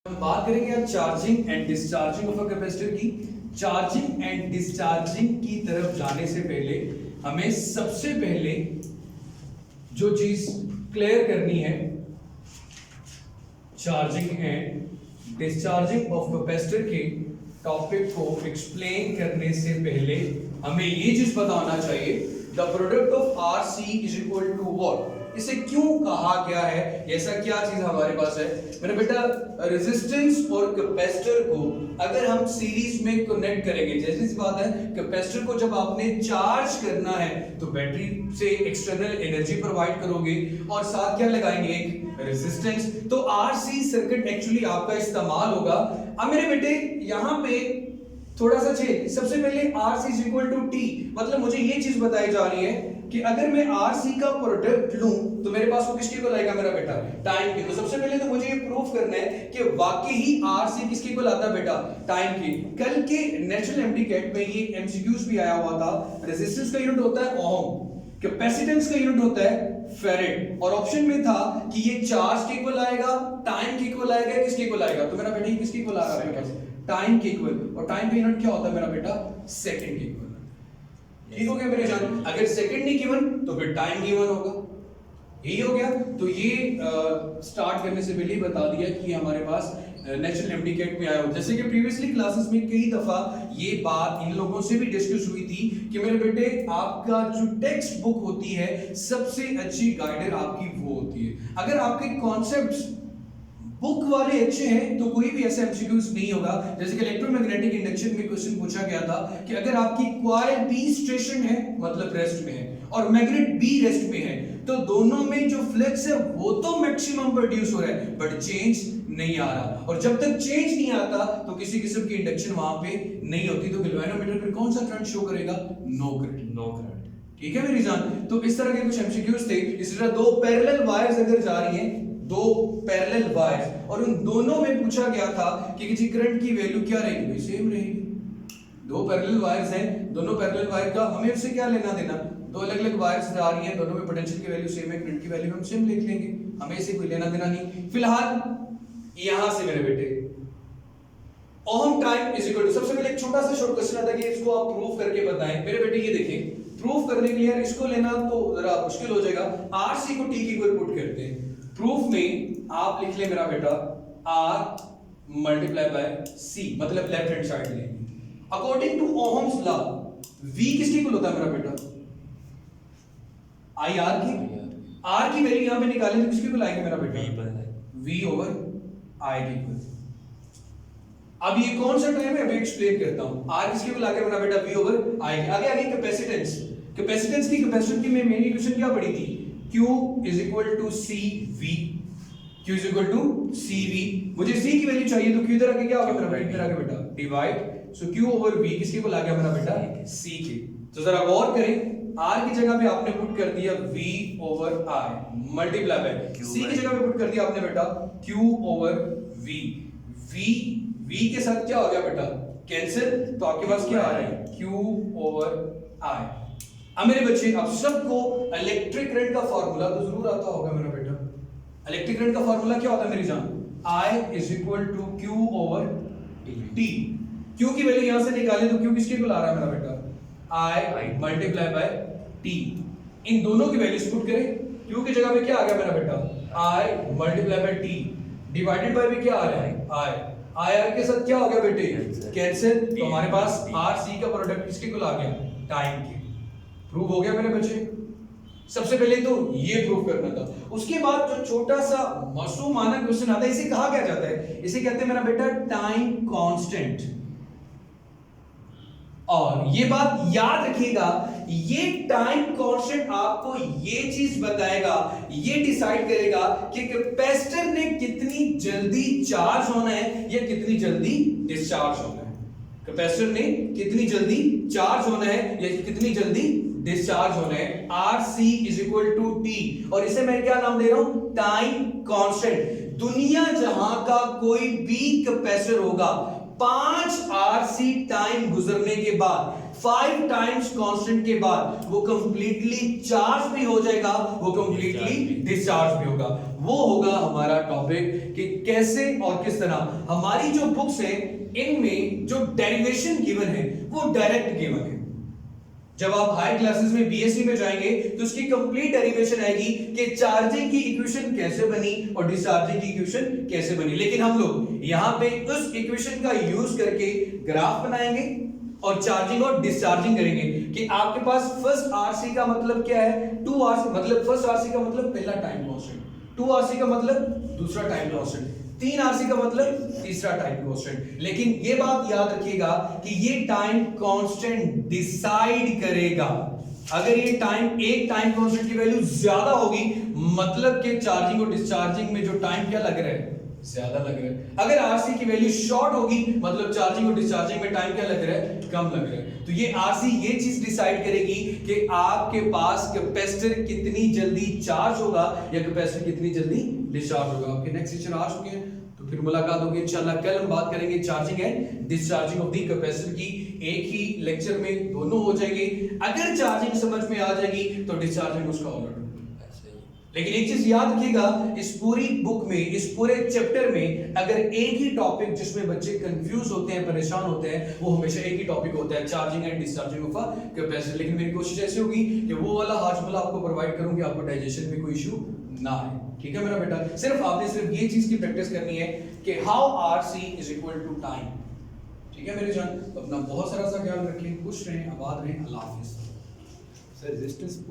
हम बात करेंगे आज charging and discharging of a capacitor की। चार्जिंग एंड डिस्चार्जिंग की तरफ जाने से पहले हमें सबसे पहले जो चीज क्लियर करनी है, charging and discharging of capacitor के टॉपिक को एक्सप्लेन करने से पहले हमें ये चीज पता होना चाहिए, the product of R C is equal to what. इसे क्यों कहा गया है, ऐसा क्या चीज हमारे पास है मेरे बेटा। रेजिस्टेंस और कैपेसिटर को अगर हम सीरीज में कनेक्ट करेंगे, जैसी सी बात है, कैपेसिटर को जब आपने चार्ज करना है तो बैटरी से एक्सटर्नल एनर्जी प्रोवाइड करोगे और साथ क्या लगाएंगे, एक रेजिस्टेंस। तो आरसी सर्किट एक्चुअली आपका इस्तेमाल होगा। अब मेरे बेटे यहाँ पे थोड़ा सा चेंज, सबसे पहले RC is equal to T, मतलब मुझे ये चीज बताई जा रही है कि अगर मैं आरसी का प्रोडक्ट लूं तो मेरे पास वो किसके इक्वल आएगा मेरा बेटा, टाइम की। तो सबसे पहले तो मुझे ये प्रूफ करना है कि वाकई ही आरसी किसके इक्वल आता है बेटा, टाइम की। कल के नेशनल एमडीकेट में ये एमसीक्यूज भी आया हुआ था। रेजिस्टेंस का यूनिट होता है ओम, कैपेसिटेंस का यूनिट होता है फेरेड, और ऑप्शन में था कि ये चार्ज के इक्वल आएगा, टाइम के इक्वल आएगा, किसके इक्वल आएगा। तो मेरा बेटा ये किसके इक्वल आ रहा है मेरे पास, टाइम के इक्वल। और टाइम का यूनिट क्या होता है मेरा बेटा, सेकंड के इक्वल। ठीक हो गया मेरे जान। अगर सेकंड नहीं गिवन तो फिर टाइम गिवन होगा, यही हो गया। तो ये स्टार्ट करने से पहले ही बता दिया कि हमारे पास नेशनल एमडीकेट में आया हो। जैसे कि प्रीवियसली क्लासेस में कई दफा ये बात इन लोगों से भी डिस्कस हुई थी कि मेरे बेटे आपका जो टेक्स्ट बुक होती है सबसे अच्छी गाइडर आपकी वो होती है। अगर आपके कॉन्सेप्ट्स बुक वाले अच्छे हैं तो कोई भी ऐसा एमसीक्यूज नहीं होगा। जैसे कि इलेक्ट्रोमैग्नेटिक इंडक्शन में क्वेश्चन पूछा गया था कि अगर आपकी कॉइल बी स्टेशन है मतलब रेस्ट में है और मैग्नेट बी रेस्ट में है, तो दोनों में जो फ्लक्स है वो तो मैक्सिमम प्रोड्यूस हो रहा है बट चेंज नहीं आ रहा। और जब तक चेंज नहीं आता तो किसी किस्म की इंडक्शन वहां पे नहीं होती। तो गैल्वेनोमीटर पर कौन सा करंट शो करेगा, नो करंट, नो करंट। ठीक है मेरी जान। तो इस तरह के कुछ एमसीक्यूज थे। इस तरह दो पैरेलल वायर्स अगर जा रही हैं, दो पैरेलल वायर्स, और उन दोनों में पूछा गया था कि किसी करंट की वैल्यू क्या रहेगी, सेम रहेगी। दो पैरेलल वायर्स हैं, दोनों पैरेलल वायर का हमें उससे क्या लेना देना, दो अलग अलग वायर्स जा रही हैं, दोनों में पोटेंशियल की वैल्यू सेम है, करंट की वैल्यू हम सेम लिख लेंगे, हमें इससे कोई लेना देना नहीं। फिलहाल यहां से मेरे बेटे ओम टाइम इज इक्वल टू, सबसे पहले एक छोटा सा शॉर्ट क्वेश्चन आता है कि इसको आप प्रूफ करके बताएं। मेरे बेटे ये देखें, प्रूफ करने के लिए यार इसको लेना तो जरा मुश्किल हो जाएगा। आरसी को टी के इक्वल पुट करते हैं। प्रूफ में आप लिख ले मेरा बेटा R मल्टीप्लाई बाय C, मतलब लेफ्ट हैंड साइड लेंगे। According to Ohm's law V किसके इक्वल होता है मेरा बेटा, I R की। R की वैल्यू यहां पे निकालें तो किसके इक्वल आएगी मेरा बेटा, V ओवर I के इक्वल। अब ये कौन सा टाइम है अभी एक्सप्लेन करता हूं। R किसके इक्वल आ गया मेरा बेटा, V ओवर I। आगे आगे कैपेसिटेंस, कैपेसिटेंस की कैपेसिटर की मैं मेन इक्वेशन क्या पढ़ी थी, Q is equal to CV, Q is equal to CV। मुझे C की वैल्यू चाहिए तो Q इधर आके क्या होगा मेरा बेटा, इधर आके बेटा डिवाइड, सो Q ओवर V किसके को आ गया मेरा बेटा, C के। तो जरा गौर करें, R की जगह पे आपने पुट कर दिया V over I multiply by C की जगह पे पुट कर दिया आपने बेटा Q ओवर V। V के साथ क्या हो गया बेटा, कैंसिल, तो आपके पास क्या आ रहा है, Q ओवर I। अब मेरे बच्चे, अब सबको इलेक्ट्रिक करंट का फार्मूला तो जरूर आता होगा मेरा बेटा। इलेक्ट्रिक करंट का फार्मूला क्या होता है मेरी जान, I is equal to Q over T। Q की वैल्यू यहां से निकालें तो Q किसके इक्वल आ रहा है मेरा बेटा, I मल्टीप्लाई बाय T। इन दोनों की वैल्यूज पुट करें, Q की जगह पे क्या आ गया मेरा बेटा, I multiply by T divided by भी क्या आ रहा है, I R के साथ क्या हो गया बेटे, कैंसिल। तो हमारे पास R C का प्रोडक्ट किसके इक्वल आ गया, टाइम के। प्रूव हो गया मेरे बच्चे। सबसे पहले तो ये प्रूव करना था। उसके बाद जो छोटा सा मासूमाना क्वेश्चन आता है, इसे कहा क्या जाता है, इसे कहते हैं मेरा बेटा टाइम कांस्टेंट। और ये बात याद रखिएगा, ये टाइम कांस्टेंट आपको ये चीज बताएगा, ये डिसाइड करेगा कि कैपेसिटर ने कितनी जल्दी चार्ज होना है या कितनी जल्दी डिस्चार्ज होना है। कैपेसिटर ने कितनी जल्दी चार्ज होना है या कितनी जल्दी डिस्चार्ज होना है। RC is equal to T, और इसे मैं क्या नाम दे रहा हूं, टाइम कांस्टेंट। दुनिया जहां का कोई भी कैपेसिटर होगा 5 आरसी टाइम गुजरने के बाद, 5 टाइम्स कांस्टेंट के बाद वो कंप्लीटली चार्ज भी हो जाएगा, वो कंप्लीटली डिस्चार्ज भी होगा। वो होगा हमारा टॉपिक कि कैसे और किस तरह हमारी जो बुक्स हैं इनमें जो डेरिवेशन गिवन है वो डायरेक्ट गिवन है। जब आप हायर क्लासेस में बीएससी में जाएंगे तो उसकी कंप्लीट डेरिवेशन आएगी कि चार्जिंग की इक्वेशन कैसे बनी और डिस्चार्जिंग की इक्वेशन कैसे बनी। लेकिन हम लोग यहां पे उस इक्वेशन का यूज करके ग्राफ बनाएंगे और चार्जिंग और डिस्चार्जिंग करेंगे कि आपके पास फर्स्ट आरसी का मतलब क्या है, 2 आरसी मतलब फर्स्ट आरसी का मतलब पहला टाइम कांस्टेंट, 2 आरसी का मतलब दूसरा टाइम कांस्टेंट, 3 आरसी का मतलब तीसरा टाइम कांस्टेंट। लेकिन ये बात याद रखिएगा कि ये टाइम कांस्टेंट डिसाइड करेगा। अगर ये टाइम एक टाइम कांस्टेंट की वैल्यू ज्यादा होगी मतलब कि चार्जिंग और डिस्चार्जिंग में जो टाइम क्या लग रहा है, ज्यादा लग रहा है। अगर आरसी की वैल्यू शॉर्ट होगी मतलब चार्जिंग और डिस्चार्जिंग में टाइम क्या लग रहा है, कम लग रहा है। तो ये आरसी ये चीज डिसाइड करेगी कि आपके पास कैपेसिटर कितनी जल्दी चार्ज होगा या कैपेसिटर कितनी जल्दी डिस्चार्ज होगा। आपके नेक्स्ट सेशन आ चुके हैं तो फिर मुलाकात होगी इंशाल्लाह। कल हम बात करेंगे charging and discharging of the capacitor की, एक ही लेक्चर में दोनों हो जाएंगे। अगर चार्जिंग समझ में आ जाएगी तो डिस्चार्जिंग उसका उलट। लेकिन एक चीज याद रखिएगा, इस पूरी बुक में, इस पूरे चैप्टर में अगर एक ही टॉपिक जिसमें बच्चे कंफ्यूज होते हैं, परेशान होते हैं, वो हमेशा एक ही टॉपिक होता है, charging and discharging of a capacitor. लेकिन मेरी कोशिश ऐसी होगी कि वो वाला हाजमला आपको प्रोवाइड करूं कि आपको डाइजेशन में कोई इशू ना आए। ठीक है मेरा बेटा, सिर्फ ये चीज की प्रैक्टिस करनी है कि how RC is equal to time. ठीक है मेरे जान, तो अपना बहुत सारा सा ख्याल रखें, खुश रहें, आबाद रहें, अल्लाह हाफिज। Sir resistance